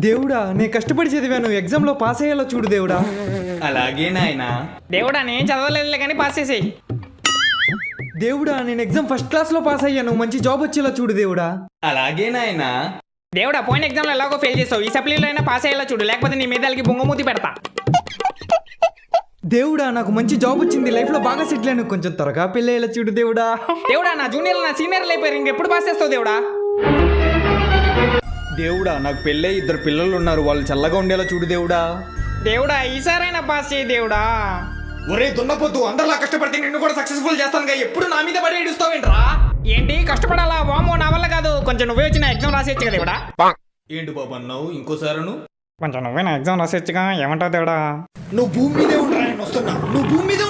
దేవుడా నేను కష్టపడి చదివాను ఎగ్జామ్ లో పాస్ అయ్యేలా చూడు దేవుడా. అలాగే నాయనా. దేవుడా నేను చదవలేదులే కానీ పాస్ చేసేయి. దేవుడా నేను ఎగ్జామ్ ఫస్ట్ క్లాస్ లో పాస్ అయ్యాను, మంచి జాబ్ వచ్చేలా చూడు దేవుడా. అలాగే నాయనా. దేవుడా పోయిన ఎగ్జామ్లో ఎలాగో ఫెయిల్ చేస్తావు, ఈ సప్లీలో అయినా పాస్ అయ్యేలా చూడు, లేకపోతే నీ మీదలకి బొంగమూతి పెడతా. దేవుడా నాకు మంచి జాబ్ వచ్చింది, లైఫ్ లో బాగా సెటిల్ అయ్యాను, కొంచెం త్వరగా పెళ్ళి అయ్యేలా చూడు దేవుడా. దేవుడా నా జూనియర్లు నా సీనియర్లు అయిపోయారు, ఇంకెప్పుడు పాస్ చేస్తావు దేవుడా. దేవుడా నాకు పెళ్ళై 2 పిల్లలు ఉన్నారు, వాళ్ళు చల్లగా ఉండేలా చూడు దేవుడా. దేవుడా ఈసారైనా పాస్ చేయి దేవుడా. ఒరే దున్నపోతు, అందరిలా కష్టపడితే నిన్ను కూడా సక్సెస్ఫుల్ చేస్తాను, ఎప్పుడు నా మీద పడి ఏడుస్తావేంట్రా? ఏంటి కష్టపడాలా? వామో నా వల్ల కాదు, కొంచెం నువ్వే వచ్చిన ఎగ్జామ్ రాసేయచ్చు కదా దేవుడా. ఏంటి బాబు అన్నావు ఇంకోసారి? కొంచెం నువ్వే నా ఎగ్జామ్ రాసేయచ్చుగా, ఏమంటావు దేవుడా? నువ్వు భూమి మీదే ఉండరా, నేను వస్తున్నా. నువ్వు భూమి మీద